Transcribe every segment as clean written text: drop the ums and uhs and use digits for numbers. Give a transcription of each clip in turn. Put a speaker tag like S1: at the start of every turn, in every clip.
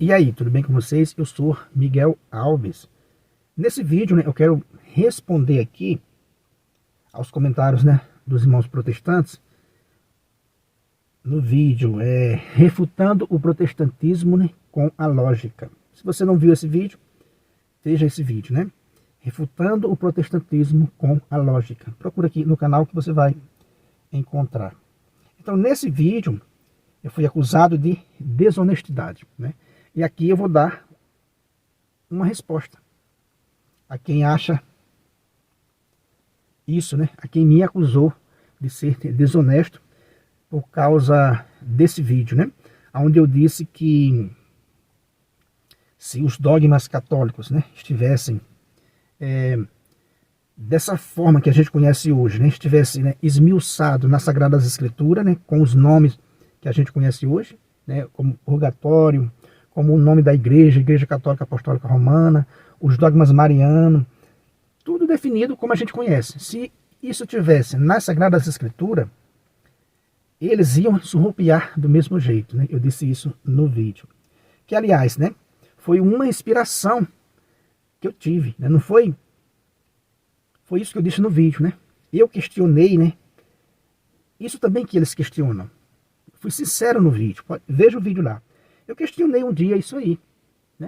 S1: E aí, tudo bem com vocês? Eu sou Miguel Alves. Nesse vídeo, eu quero responder aqui aos comentários, dos irmãos protestantes. No vídeo, refutando o protestantismo, com a lógica. Se você não viu esse vídeo, veja esse vídeo, refutando o protestantismo com a lógica. Procura aqui no canal que você vai encontrar. Então, nesse vídeo, eu fui acusado de desonestidade, E aqui eu vou dar uma resposta a quem acha isso, a quem me acusou de ser desonesto por causa desse vídeo, onde eu disse que se os dogmas católicos, estivessem dessa forma que a gente conhece hoje, estivesse esmiuçado nas Sagradas Escrituras, com os nomes que a gente conhece hoje, como purgatório, como o nome da Igreja Católica Apostólica Romana, os dogmas marianos, tudo definido como a gente conhece. Se isso tivesse nas Sagradas Escrituras, eles iam surrupiar do mesmo jeito, Eu disse isso no vídeo. Que, aliás, foi uma inspiração que eu tive, Não foi... Foi isso que eu disse no vídeo, Eu questionei, Isso também que eles questionam. Fui sincero no vídeo, veja o vídeo lá. Eu questionei um dia isso aí,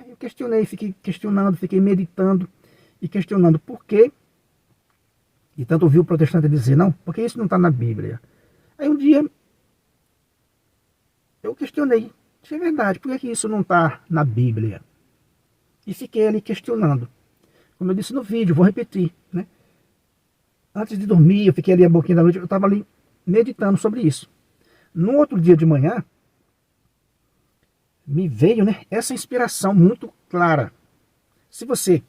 S1: Eu questionei, fiquei questionando, fiquei meditando e questionando por quê. E tanto ouvi o protestante dizer, não, porque isso não está na Bíblia. Aí um dia eu questionei, se é verdade, por que isso não está na Bíblia? E fiquei ali questionando. Como eu disse no vídeo, vou repetir, Antes de dormir, eu fiquei ali a boquinha da noite, eu estava ali meditando sobre isso. No outro dia de manhã, me veio essa inspiração muito clara. Se você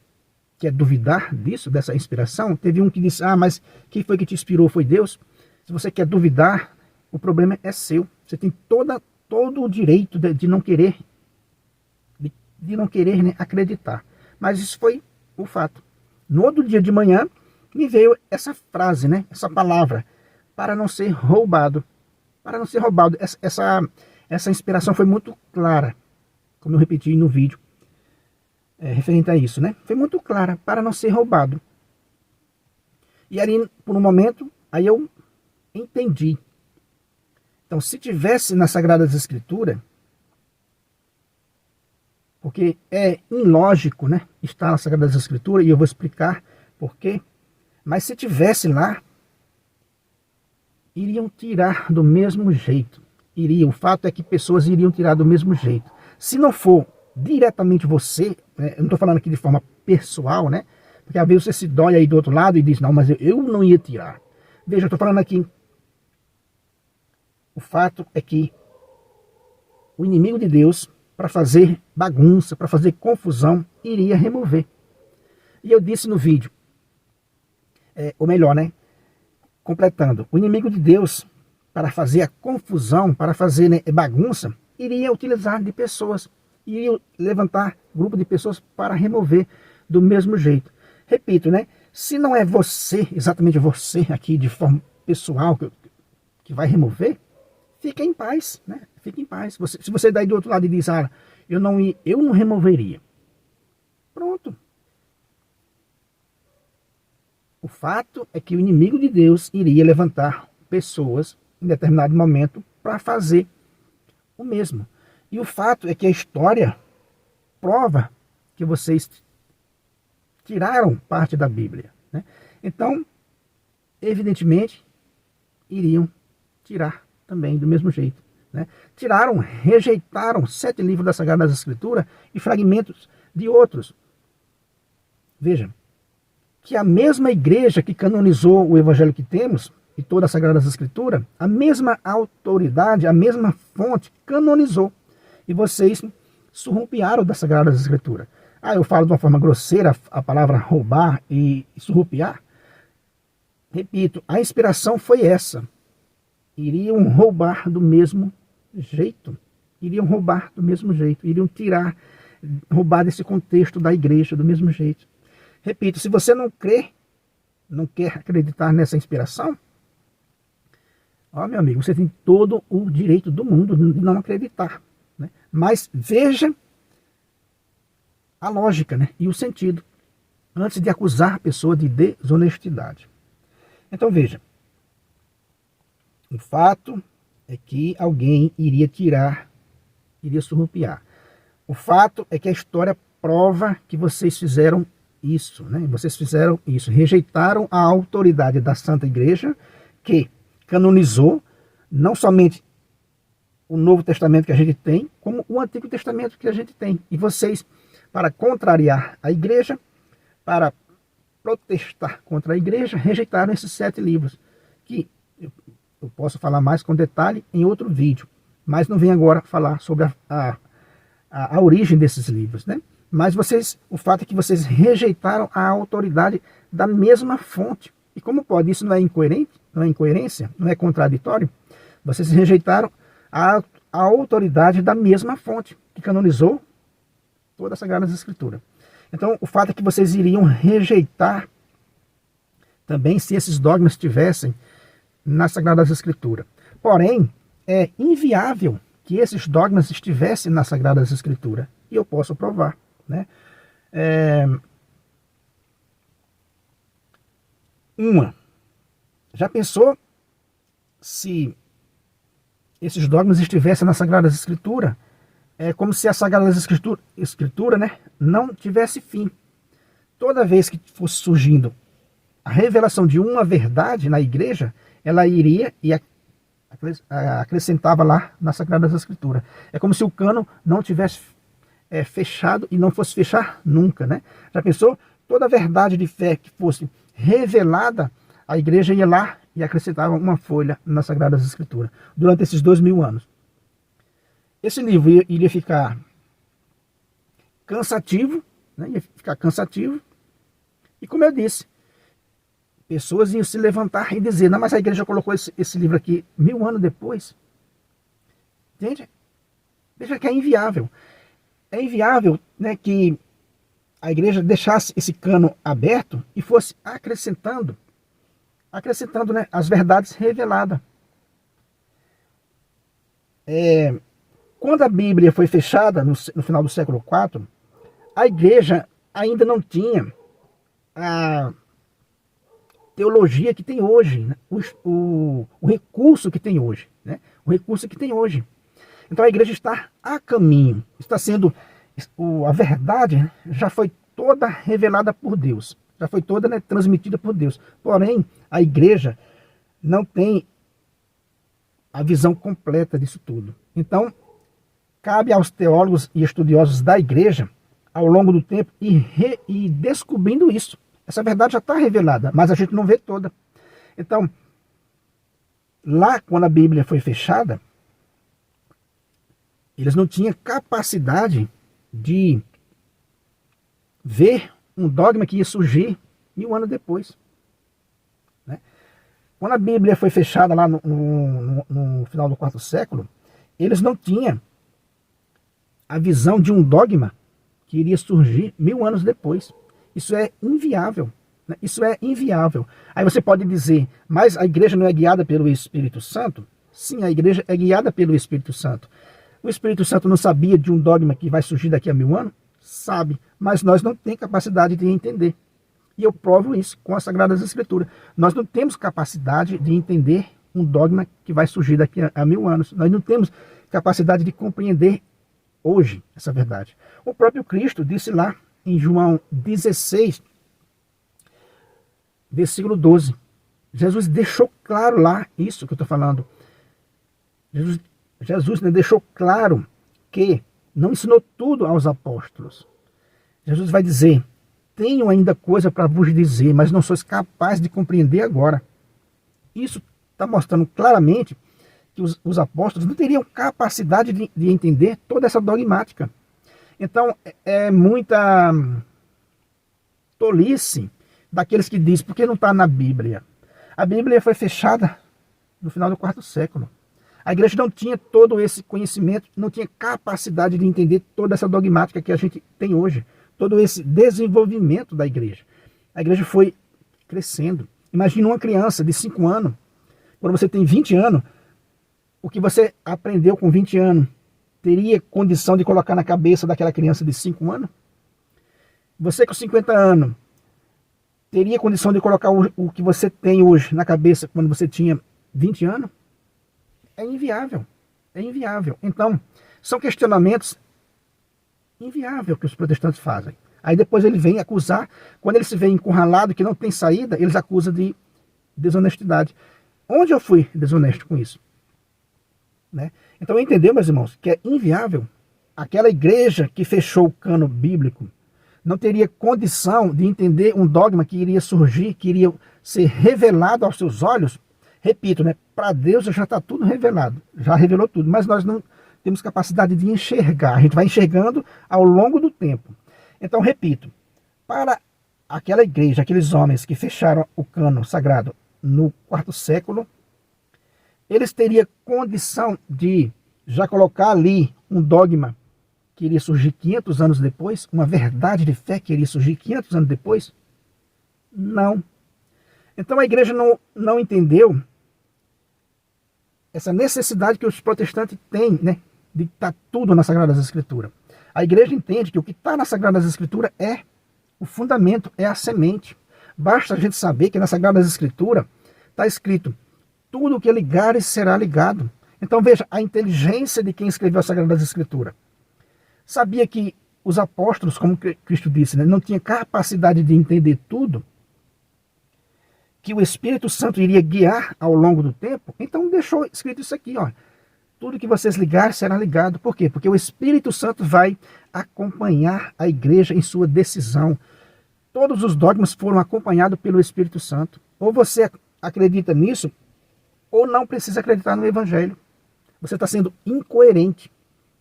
S1: quer duvidar disso, dessa inspiração, teve um que disse, mas quem foi que te inspirou foi Deus. Se você quer duvidar, o problema é seu. Você tem todo o direito de não querer, de não querer acreditar. Mas isso foi o fato. No outro dia de manhã, me veio essa frase, essa palavra, para não ser roubado. Para não ser roubado. Essa inspiração foi muito clara, como eu repeti no vídeo, referente a isso, Foi muito clara, para não ser roubado. E ali, por um momento, aí eu entendi. Então, se tivesse nas Sagradas Escrituras, porque é ilógico, estar nas Sagradas Escrituras, e eu vou explicar por quê, mas se tivesse lá, iriam tirar do mesmo jeito. O fato é que pessoas iriam tirar do mesmo jeito. Se não for diretamente você, eu não estou falando aqui de forma pessoal, porque às vezes você se dói aí do outro lado e diz, não, mas eu não ia tirar. Veja, eu estou falando aqui. O fato é que o inimigo de Deus, para fazer bagunça, para fazer confusão, iria remover. E eu disse no vídeo, ou melhor, completando, o inimigo de Deus, para fazer a confusão, para fazer bagunça, iria utilizar de pessoas, iria levantar grupo de pessoas para remover do mesmo jeito. Repito, se não é você, exatamente você aqui de forma pessoal que vai remover, fique em paz, Fique em paz. Se você daí do outro lado e diz, eu não removeria. Pronto. O fato é que o inimigo de Deus iria levantar pessoas em determinado momento para fazer o mesmo. E o fato é que a história prova que vocês tiraram parte da Bíblia. Então, evidentemente, iriam tirar também do mesmo jeito. Tiraram, rejeitaram 7 livros das Sagradas Escrituras e fragmentos de outros. Veja, que a mesma igreja que canonizou o evangelho que temos, e todas as Sagradas Escrituras, a mesma autoridade, a mesma fonte canonizou. E vocês surrupiaram das Sagradas Escrituras. Eu falo de uma forma grosseira a palavra roubar e surrupiar. Repito, a inspiração foi essa. Iriam roubar do mesmo jeito. Iriam roubar do mesmo jeito. Iriam roubar desse contexto da igreja do mesmo jeito. Repito, se você não crê, não quer acreditar nessa inspiração, meu amigo, você tem todo o direito do mundo de não acreditar. Mas veja a lógica, né, e o sentido, antes de acusar a pessoa de desonestidade. Então veja, o fato é que alguém iria surrupiar. O fato é que a história prova que vocês fizeram isso, né? Vocês fizeram isso, rejeitaram a autoridade da Santa Igreja, que canonizou não somente o Novo Testamento que a gente tem, como o Antigo Testamento que a gente tem. E vocês, para contrariar a Igreja, para protestar contra a Igreja, rejeitaram esses 7 livros, que eu posso falar mais com detalhe em outro vídeo, mas não vem agora falar sobre a origem desses livros, né? Mas o fato é que vocês rejeitaram a autoridade da mesma fonte. E como pode? Isso não é incoerente? Não é incoerência? Não é contraditório? Vocês rejeitaram a autoridade da mesma fonte que canonizou toda a Sagrada Escritura. Então, o fato é que vocês iriam rejeitar também se esses dogmas estivessem na Sagrada Escritura. Porém, é inviável que esses dogmas estivessem na Sagrada Escritura. E eu posso provar, né? Já pensou se esses dogmas estivessem na Sagrada Escritura? É como se a Sagrada Escritura, né, não tivesse fim. Toda vez que fosse surgindo a revelação de uma verdade na igreja, ela iria e acrescentava lá na Sagrada Escritura. É como se o cano não tivesse fechado e não fosse fechar nunca, né? Já pensou? Toda verdade de fé que fosse revelada, a igreja ia lá e acrescentava uma folha na Sagrada Escritura durante esses 2000 anos. Esse livro iria ficar cansativo, né? Ia ficar cansativo. E como eu disse, pessoas iam se levantar e dizer: não, mas a igreja colocou esse livro aqui 1000 anos depois. Entende? Veja que é inviável. É inviável, né, que a igreja deixasse esse cano aberto e fosse acrescentando, né, as verdades reveladas. Quando a Bíblia foi fechada no final do século IV, a igreja ainda não tinha a teologia que tem hoje, né? o recurso que tem hoje, né? O recurso que tem hoje. Então a igreja está a caminho, está sendo, a verdade já foi toda revelada por Deus, já foi toda, né, transmitida por Deus. Porém, a igreja não tem a visão completa disso tudo. Então, cabe aos teólogos e estudiosos da igreja, ao longo do tempo, ir descobrindo isso. Essa verdade já está revelada, mas a gente não vê toda. Então, lá quando a Bíblia foi fechada, eles não tinham capacidade de ver um dogma que ia surgir 1000 anos depois, né? Quando a Bíblia foi fechada lá no final do quarto século, eles não tinham a visão de um dogma que iria surgir 1000 anos depois. Isso é inviável, né? Isso é inviável. Aí você pode dizer: mas a igreja não é guiada pelo Espírito Santo? Sim, a igreja é guiada pelo Espírito Santo. O Espírito Santo não sabia de um dogma que vai surgir daqui a 1000 anos? Sabe, mas nós não temos capacidade de entender. E eu provo isso com as Sagradas Escrituras. Nós não temos capacidade de entender um dogma que vai surgir daqui a 1000 anos. Nós não temos capacidade de compreender hoje essa verdade. O próprio Cristo disse lá em João 16, versículo 12. Jesus deixou claro lá isso que eu estou falando. Jesus, né, deixou claro que não ensinou tudo aos apóstolos. Jesus vai dizer: tenho ainda coisa para vos dizer, mas não sois capazes de compreender agora. Isso está mostrando claramente que os apóstolos não teriam capacidade de entender toda essa dogmática. Então, é muita tolice daqueles que dizem: por que não está na Bíblia? A Bíblia foi fechada no final do quarto século. A igreja não tinha todo esse conhecimento, não tinha capacidade de entender toda essa dogmática que a gente tem hoje, todo esse desenvolvimento da igreja. A igreja foi crescendo. Imagina uma criança de 5 anos, quando você tem 20 anos, o que você aprendeu com 20 anos, teria condição de colocar na cabeça daquela criança de 5 anos? Você com 50 anos, teria condição de colocar o que você tem hoje na cabeça quando você tinha 20 anos? É inviável. É inviável. Então, são questionamentos inviáveis que os protestantes fazem. Aí depois ele vem acusar, quando ele se vê encurralado, que não tem saída, eles acusam de desonestidade. Onde eu fui desonesto com isso? Né? Então entendeu, meus irmãos, que é inviável. Aquela igreja que fechou o cano bíblico não teria condição de entender um dogma que iria surgir, que iria ser revelado aos seus olhos. Repito, né? Para Deus já está tudo revelado, já revelou tudo, mas nós não temos capacidade de enxergar, a gente vai enxergando ao longo do tempo. Então, repito, para aquela igreja, aqueles homens que fecharam o cano sagrado no quarto século, eles teriam condição de já colocar ali um dogma que iria surgir 500 anos depois, uma verdade de fé que iria surgir 500 anos depois? Não. Então a igreja não entendeu essa necessidade que os protestantes têm, né, de estar tudo nas Sagradas Escrituras. A igreja entende que o que está nas Sagradas Escrituras é o fundamento, é a semente. Basta a gente saber que nas Sagradas Escrituras está escrito: tudo o que ligares será ligado. Então veja, a inteligência de quem escreveu as Sagradas Escrituras. Sabia que os apóstolos, como Cristo disse, né, não tinham capacidade de entender tudo, que o Espírito Santo iria guiar ao longo do tempo. Então deixou escrito isso aqui, ó. Tudo que vocês ligarem será ligado. Por quê? Porque o Espírito Santo vai acompanhar a igreja em sua decisão. Todos os dogmas foram acompanhados pelo Espírito Santo. Ou você acredita nisso, ou não precisa acreditar no Evangelho. Você está sendo incoerente,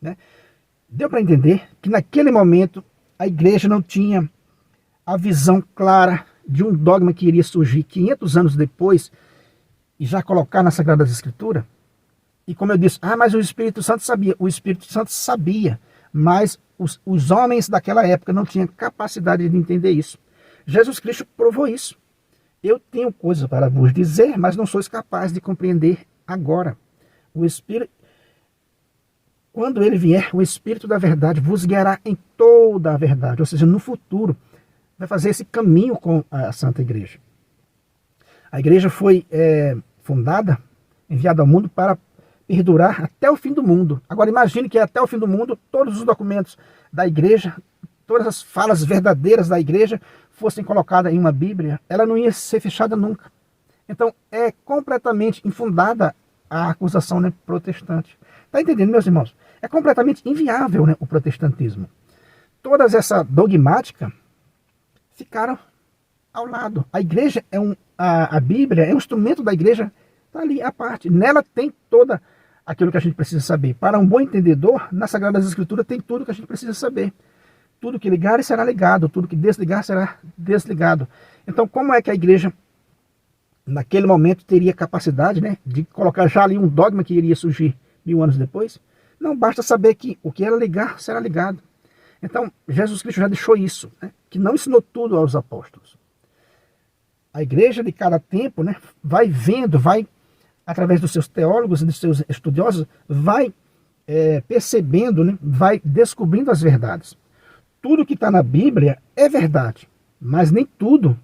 S1: né? Deu para entender que naquele momento a igreja não tinha a visão clara de um dogma que iria surgir 500 anos depois e já colocar nas Sagradas Escrituras? E como eu disse, mas o Espírito Santo sabia. O Espírito Santo sabia, mas os homens daquela época não tinham capacidade de entender isso. Jesus Cristo provou isso. Eu tenho coisas para vos dizer, mas não sois capazes de compreender agora. O Espírito, quando ele vier, o Espírito da verdade vos guiará em toda a verdade. Ou seja, no futuro, vai fazer esse caminho com a Santa Igreja. A igreja foi fundada, enviada ao mundo para perdurar até o fim do mundo. Agora imagine que até o fim do mundo, todos os documentos da igreja, todas as falas verdadeiras da igreja fossem colocadas em uma Bíblia, ela não ia ser fechada nunca. Então é completamente infundada a acusação, né, protestante. Está entendendo, meus irmãos? É completamente inviável, né, o protestantismo. Todas essa dogmática ficaram ao lado. A igreja a Bíblia é um instrumento da igreja, está ali à parte. Nela tem toda aquilo que a gente precisa saber. Para um bom entendedor, nas Sagradas Escrituras tem tudo que a gente precisa saber. Tudo que ligar será ligado, tudo que desligar será desligado. Então, como é que a igreja, naquele momento, teria capacidade, né, de colocar já ali um dogma que iria surgir 1000 anos depois? Não, basta saber que o que ela ligar será ligado. Então, Jesus Cristo já deixou isso, né, que não ensinou tudo aos apóstolos. A igreja de cada tempo, né, vai vendo, vai, através dos seus teólogos e dos seus estudiosos, vai percebendo, né, vai descobrindo as verdades. Tudo que está na Bíblia é verdade, mas nem tudo,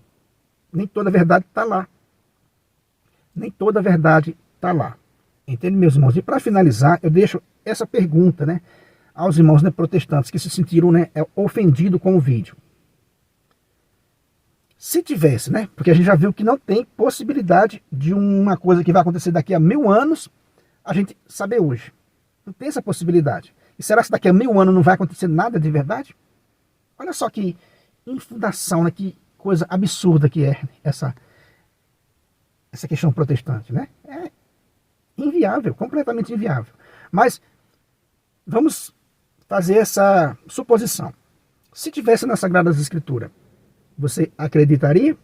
S1: nem toda a verdade está lá. Nem toda a verdade está lá. Entende, meus irmãos? E para finalizar, eu deixo essa pergunta, né, aos irmãos, né, protestantes que se sentiram, né, ofendidos com o vídeo. Se tivesse, né, porque a gente já viu que não tem possibilidade de uma coisa que vai acontecer daqui a 1000 anos, a gente saber hoje. Não tem essa possibilidade. E será que daqui a 1000 anos não vai acontecer nada de verdade? Olha só que infundação, né, que coisa absurda que é essa questão protestante, né? É inviável, completamente inviável. Mas vamos fazer essa suposição. Se tivesse nas Sagradas Escrituras, você acreditaria?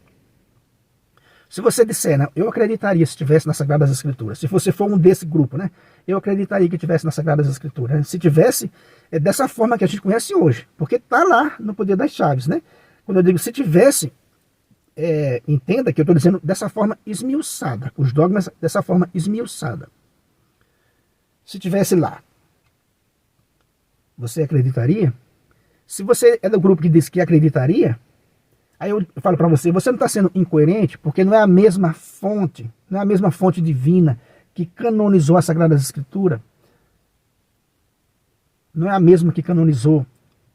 S1: Se você disser, né, eu acreditaria se tivesse nas Sagradas Escrituras. Se você for um desse grupo, né, eu acreditaria que tivesse nas Sagradas Escrituras. Se tivesse, é dessa forma que a gente conhece hoje. Porque está lá no Poder das Chaves, né? Quando eu digo se tivesse, entenda que eu estou dizendo dessa forma esmiuçada. Os dogmas dessa forma esmiuçada. Se tivesse lá, você acreditaria? Se você é do grupo que diz que acreditaria, aí eu falo para você, você não está sendo incoerente, porque não é a mesma fonte, não é a mesma fonte divina que canonizou a Sagrada Escritura, não é a mesma que canonizou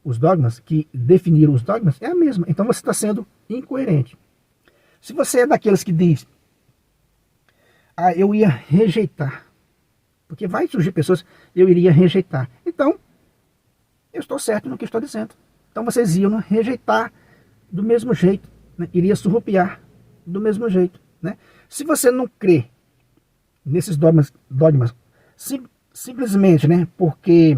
S1: os dogmas, que definiram os dogmas, é a mesma. Então você está sendo incoerente. Se você é daqueles que diz, eu ia rejeitar, porque vai surgir pessoas, eu iria rejeitar. Então, eu estou certo no que estou dizendo. Então vocês iam rejeitar do mesmo jeito, né? Iria surrupiar do mesmo jeito, né? Se você não crê nesses dogmas simplesmente, né, porque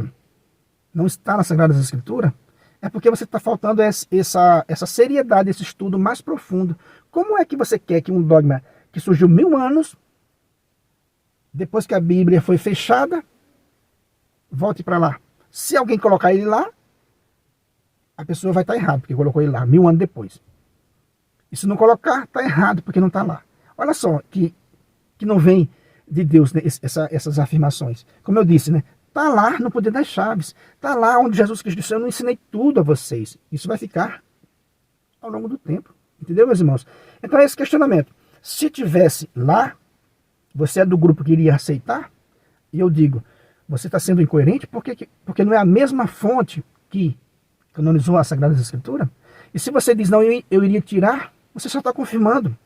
S1: não está na Sagrada Escritura, é porque você está faltando essa seriedade, esse estudo mais profundo. Como é que você quer que um dogma que surgiu 1000 anos, depois que a Bíblia foi fechada, volte para lá? Se alguém colocar ele lá, a pessoa vai estar errada, porque colocou ele lá 1000 anos depois. E se não colocar, está errado, porque não está lá. Olha só que não vem de Deus, né, essas afirmações. Como eu disse, né? Está lá no Poder das Chaves. Está lá onde Jesus Cristo disse, eu não ensinei tudo a vocês. Isso vai ficar ao longo do tempo. Entendeu, meus irmãos? Então é esse questionamento. Se tivesse lá, você é do grupo que iria aceitar? E eu digo, você está sendo incoerente porque não é a mesma fonte que canonizou a Sagrada Escritura? E se você diz, não, eu iria tirar, você só está confirmando,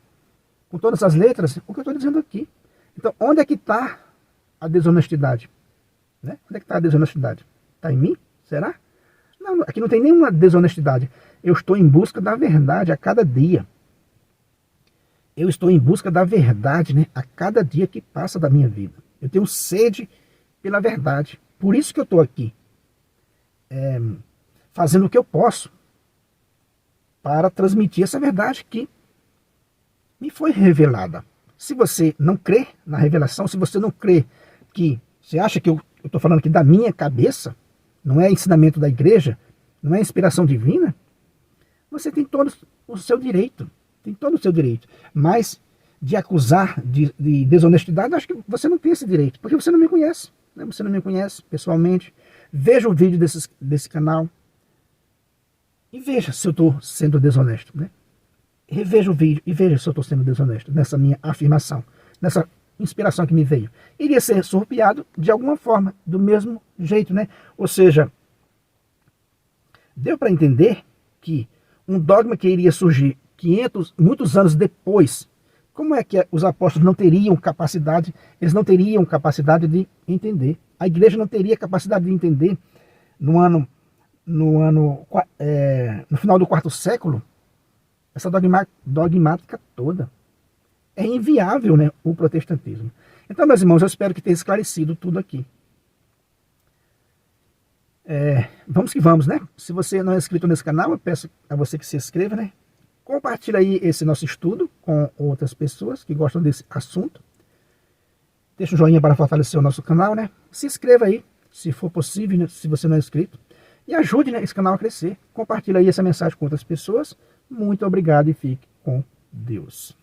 S1: com todas as letras, o que eu estou dizendo aqui. Então, onde é que está a desonestidade? Né? Onde é que está a desonestidade? Está em mim? Será? Não, aqui não tem nenhuma desonestidade. Eu estou em busca da verdade a cada dia. Eu estou em busca da verdade, né, a cada dia que passa da minha vida. Eu tenho sede pela verdade. Por isso que eu estou aqui, fazendo o que eu posso para transmitir essa verdade que me foi revelada. Se você não crê na revelação, se você não crê que... Você acha que eu estou falando aqui da minha cabeça, não é ensinamento da igreja, não é inspiração divina, você tem todo o seu direito. Tem todo o seu direito. Mas de acusar de desonestidade, acho que você não tem esse direito, porque você não me conhece. Né? Você não me conhece pessoalmente. Veja o vídeo desse canal e veja se eu estou sendo desonesto. Né? Reveja o vídeo e veja se eu estou sendo desonesto nessa minha afirmação, nessa inspiração que me veio. Iria ser surrupiado de alguma forma, do mesmo jeito, né? Ou seja, deu para entender que um dogma que iria surgir muitos anos depois, como é que os apóstolos não teriam capacidade, eles não teriam capacidade de entender. A igreja não teria capacidade de entender no final do 4º século, essa dogmática toda. É inviável, né, o protestantismo. Então, meus irmãos, eu espero que tenha esclarecido tudo aqui. Vamos que vamos, né? Se você não é inscrito nesse canal, eu peço a você que se inscreva, né? Compartilhe aí esse nosso estudo com outras pessoas que gostam desse assunto. Deixa um joinha para fortalecer o nosso canal, né? Se inscreva aí, se for possível, né, se você não é inscrito. E ajude, né, esse canal a crescer. Compartilhe aí essa mensagem com outras pessoas. Muito obrigado e fique com Deus.